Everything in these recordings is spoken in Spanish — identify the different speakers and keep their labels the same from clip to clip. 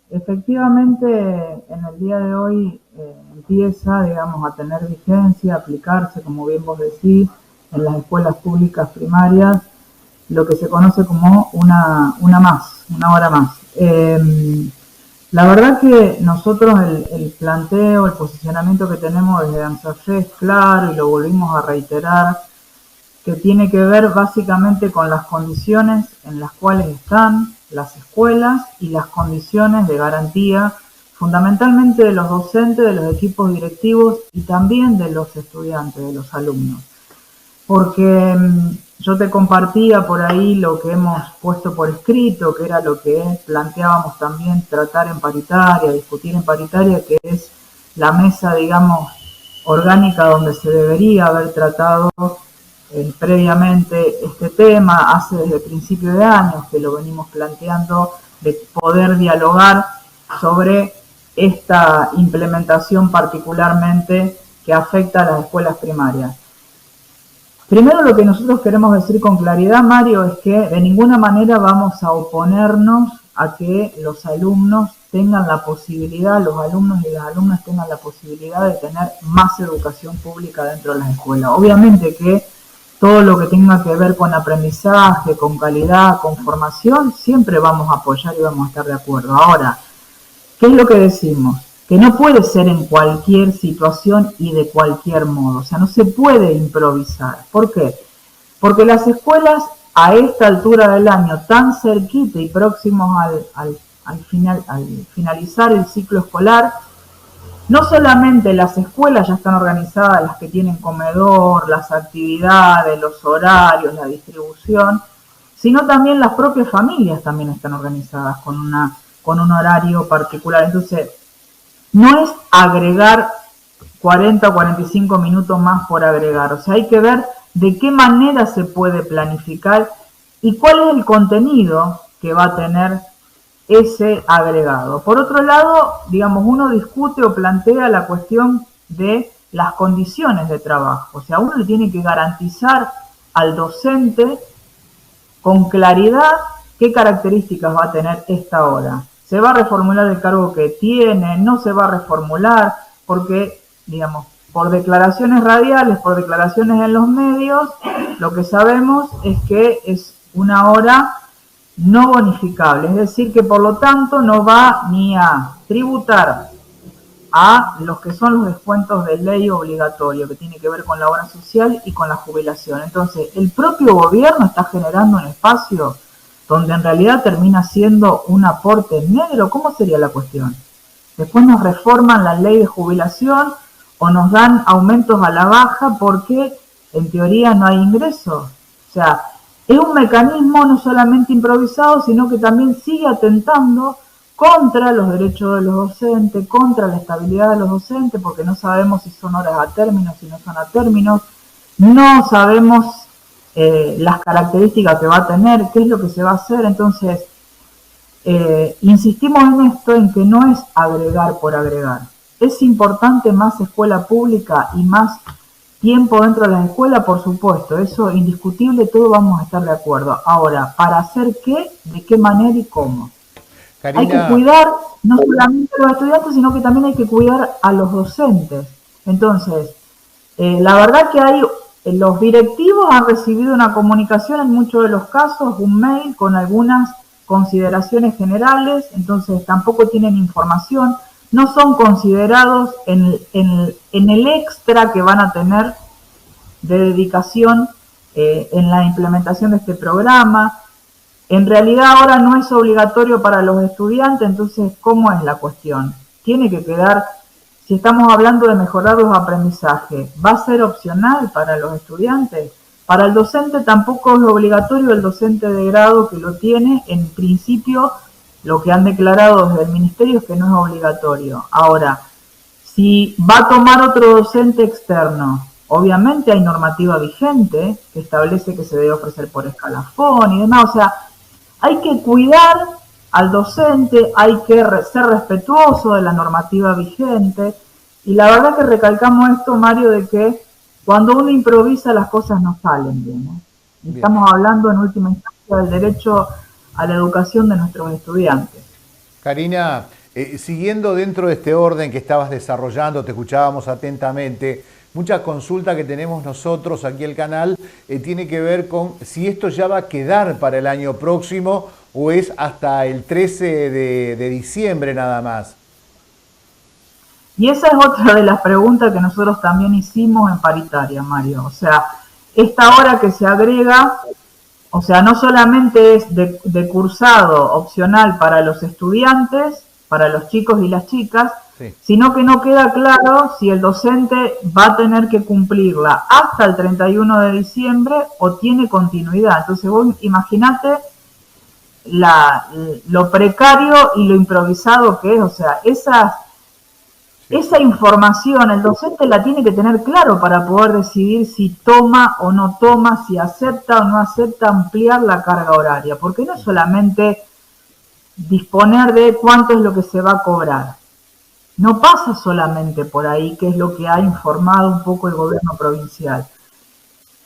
Speaker 1: Efectivamente, en el día de hoy empieza, digamos, a tener vigencia, a aplicarse, como bien vos decís, en las escuelas públicas primarias, lo que se conoce como una hora más. La verdad que nosotros el planteo, el posicionamiento que tenemos desde ANSAFE es claro y lo volvimos a reiterar, que tiene que ver básicamente con las condiciones en las cuales están las escuelas y las condiciones de garantía, fundamentalmente de los docentes, de los equipos directivos y también de los estudiantes, de los alumnos. Porque yo te compartía por ahí lo que hemos puesto por escrito, que era lo que planteábamos también tratar en paritaria, discutir en paritaria, que es la mesa, digamos, orgánica donde se debería haber tratado previamente este tema, hace desde principio de años que lo venimos planteando, de poder dialogar sobre esta implementación particularmente que afecta a las escuelas primarias. Primero, lo que nosotros queremos decir con claridad, Mario, es que de ninguna manera vamos a oponernos a que los alumnos tengan la posibilidad, los alumnos y las alumnas tengan la posibilidad de tener más educación pública dentro de las escuelas. Obviamente que todo lo que tenga que ver con aprendizaje, con calidad, con formación, siempre vamos a apoyar y vamos a estar de acuerdo. Ahora, ¿qué es lo que decimos? Que no puede ser en cualquier situación y de cualquier modo. O sea, no se puede improvisar. ¿Por qué? Porque las escuelas a esta altura del año, tan cerquita y próximos al finalizar el ciclo escolar, no solamente las escuelas ya están organizadas, las que tienen comedor, las actividades, los horarios, la distribución, sino también las propias familias también están organizadas con un horario particular. Entonces, no es agregar 40 o 45 minutos más por agregar. O sea, hay que ver de qué manera se puede planificar y cuál es el contenido que va a tener ese agregado. Por otro lado, digamos, uno discute o plantea la cuestión de las condiciones de trabajo. O sea, uno le tiene que garantizar al docente con claridad qué características va a tener esta hora. ¿Se va a reformular el cargo que tiene? ¿No se va a reformular? Porque, digamos, por declaraciones radiales, por declaraciones en los medios, lo que sabemos es que es una hora no bonificable, es decir, que por lo tanto no va ni a tributar a los que son los descuentos de ley obligatorio, que tiene que ver con la obra social y con la jubilación. Entonces, el propio gobierno está generando un espacio donde en realidad termina siendo un aporte negro. ¿Cómo sería la cuestión? Después nos reforman la ley de jubilación o nos dan aumentos a la baja porque en teoría no hay ingresos. O sea, es un mecanismo no solamente improvisado, sino que también sigue atentando contra los derechos de los docentes, contra la estabilidad de los docentes, porque no sabemos si son horas a término, si no son a términos, no sabemos las características que va a tener, qué es lo que se va a hacer. Entonces, insistimos en esto, en que no es agregar por agregar. Es importante más escuela pública y más tiempo dentro de las escuelas, por supuesto, eso indiscutible, todos vamos a estar de acuerdo. Ahora, ¿para hacer qué? ¿De qué manera y cómo? Hay que
Speaker 2: Karina,
Speaker 1: cuidar no solamente a los estudiantes, sino que también hay que cuidar a los docentes. Entonces, la verdad que los directivos han recibido una comunicación en muchos de los casos, un mail con algunas consideraciones generales, entonces tampoco tienen información, no son considerados en el extra que van a tener de dedicación en la implementación de este programa. En realidad ahora no es obligatorio para los estudiantes, entonces, ¿cómo es la cuestión? Tiene que quedar, si estamos hablando de mejorar los aprendizajes, ¿va a ser opcional para los estudiantes? Para el docente tampoco es obligatorio, el docente de grado que lo tiene, en principio, lo que han declarado desde el ministerio es que no es obligatorio. Ahora, si va a tomar otro docente externo, obviamente hay normativa vigente que establece que se debe ofrecer por escalafón y demás, o sea, hay que cuidar al docente, hay que ser respetuoso de la normativa vigente, y la verdad que recalcamos esto, Mario, de que cuando uno improvisa las cosas no salen bien, ¿eh?
Speaker 2: bien.
Speaker 1: Estamos hablando en última instancia del derecho a la educación de nuestros estudiantes.
Speaker 2: Karina, siguiendo dentro de este orden que estabas desarrollando, te escuchábamos atentamente, mucha consulta que tenemos nosotros aquí el canal tiene que ver con si esto ya va a quedar para el año próximo o es hasta el 13 de diciembre nada más.
Speaker 1: Y esa es otra de las preguntas que nosotros también hicimos en paritaria, Mario. O sea, esta hora que se agrega, o sea, no solamente es de cursado opcional para los estudiantes, para los chicos y las chicas,
Speaker 2: Sí.
Speaker 1: sino que no queda claro si el docente va a tener que cumplirla hasta el 31 de diciembre o tiene continuidad. Entonces vos imaginate lo precario y lo improvisado que es, o sea, esa información el docente la tiene que tener claro para poder decidir si toma o no toma, si acepta o no acepta ampliar la carga horaria, porque no es solamente disponer de cuánto es lo que se va a cobrar. No pasa solamente por ahí, que es lo que ha informado un poco el gobierno provincial.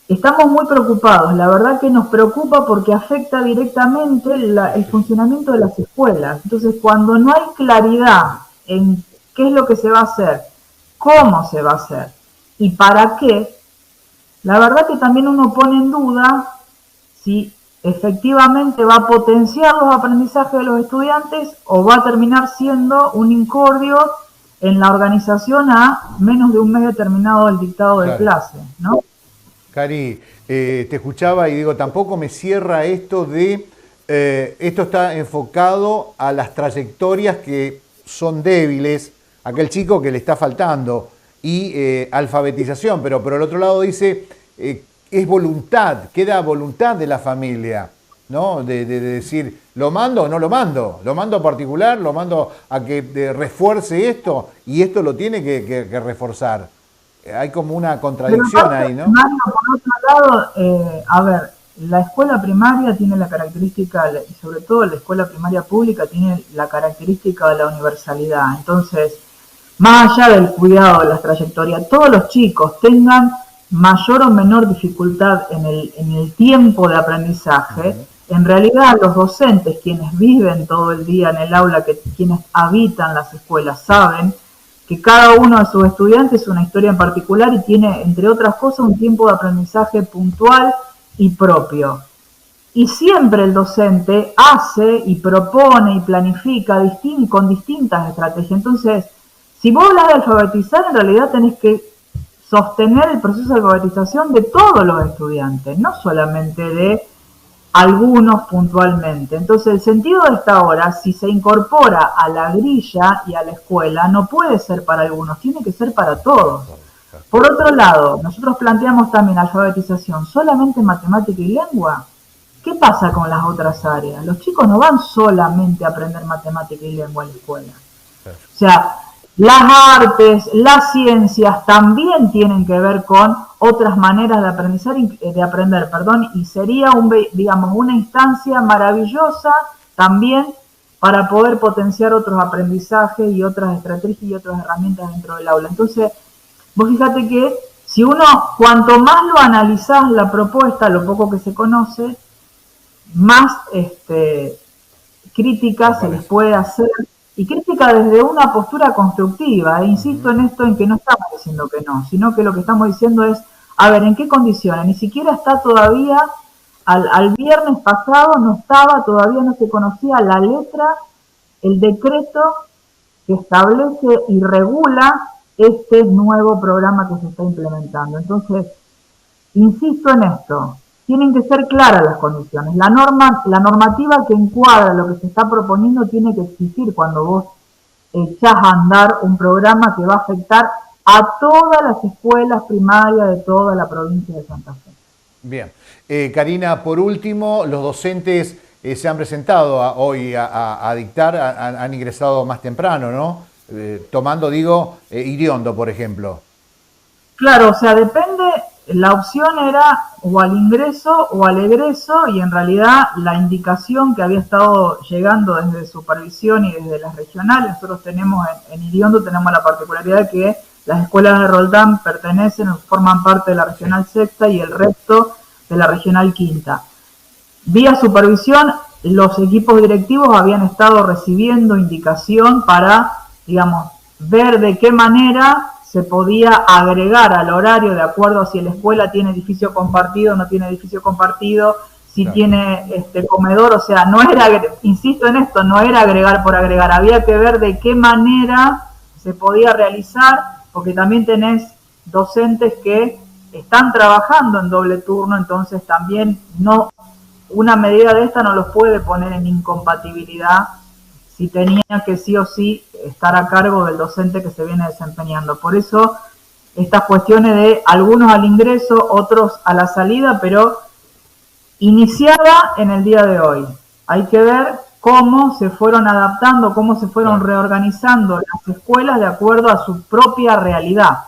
Speaker 1: Estamos muy preocupados, la verdad que nos preocupa porque afecta directamente el funcionamiento de las escuelas. Entonces, cuando no hay claridad en qué es lo que se va a hacer, cómo se va a hacer y para qué, la verdad que también uno pone en duda si efectivamente va a potenciar los aprendizajes de los estudiantes o va a terminar siendo un incordio en la organización a menos de un mes determinado del dictado de clase, ¿no?
Speaker 2: Cari, te escuchaba y digo, tampoco me cierra esto de, esto está enfocado a las trayectorias que son débiles, aquel chico que le está faltando, y alfabetización, pero por el otro lado dice, es voluntad, queda voluntad de la familia, ¿no? De decir, ¿lo mando o no lo mando? ¿Lo mando a particular? ¿Lo mando a que refuerce esto? Y esto lo tiene que reforzar. Hay como una contradicción ahí, ¿no?
Speaker 1: Mario, por otro lado, a ver, la escuela primaria tiene la característica, y sobre todo la escuela primaria pública tiene la característica de la universalidad. Entonces, más allá del cuidado de las trayectorias, todos los chicos tengan mayor o menor dificultad en el tiempo de aprendizaje, en realidad los docentes, quienes viven todo el día en el aula, quienes habitan las escuelas, saben que cada uno de sus estudiantes es una historia en particular y tiene, entre otras cosas, un tiempo de aprendizaje puntual y propio. Y siempre el docente hace y propone y planifica con distintas estrategias. Entonces, si vos hablas de alfabetizar, en realidad tenés que sostener el proceso de alfabetización de todos los estudiantes, no solamente de algunos puntualmente. Entonces, el sentido de esta hora, si se incorpora a la grilla y a la escuela, no puede ser para algunos, tiene que ser para todos. Por otro lado, nosotros planteamos también alfabetización solamente en matemática y lengua. ¿Qué pasa con las otras áreas? Los chicos no van solamente a aprender matemática y lengua en la escuela. O sea, las artes, las ciencias también tienen que ver con otras maneras de aprender, y sería una instancia maravillosa también para poder potenciar otros aprendizajes y otras estrategias y otras herramientas dentro del aula. Entonces, vos fíjate que si uno, cuanto más lo analizás la propuesta, lo poco que se conoce, más crítica se les puede hacer, y crítica desde una postura constructiva. E insisto en esto, en que no estamos diciendo que no, sino que lo que estamos diciendo es, a ver, ¿en qué condiciones? Ni siquiera está todavía, al viernes pasado todavía no se conocía la letra, el decreto que establece y regula este nuevo programa que se está implementando. Entonces, insisto en esto, tienen que ser claras las condiciones. La normativa que encuadra lo que se está proponiendo tiene que existir cuando vos echás a andar un programa que va a afectar a todas las escuelas primarias de toda la provincia de Santa Fe.
Speaker 2: Bien. Karina, por último, los docentes se han presentado hoy a dictar, han ingresado más temprano, ¿no? Tomando, Iriondo, por ejemplo.
Speaker 1: Claro, o sea, depende, la opción era o al ingreso o al egreso, y en realidad la indicación que había estado llegando desde supervisión y desde las regionales, nosotros tenemos en Iriondo tenemos la particularidad de que las escuelas de Roldán forman parte de la regional sexta y el resto de la regional quinta. Vía supervisión los equipos directivos habían estado recibiendo indicación para, digamos, ver de qué manera se podía agregar al horario de acuerdo a si la escuela tiene edificio compartido o no tiene edificio compartido, si tiene comedor, o sea, no era, insisto en esto, no era agregar por agregar, había que ver de qué manera se podía realizar, porque también tenés docentes que están trabajando en doble turno, entonces también no, una medida de esta no los puede poner en incompatibilidad si tenía que sí o sí estar a cargo del docente que se viene desempeñando. Por eso estas cuestiones de algunos al ingreso, otros a la salida, pero iniciada en el día de hoy. Hay que ver cómo se fueron adaptando, cómo se fueron reorganizando las escuelas de acuerdo a su propia realidad.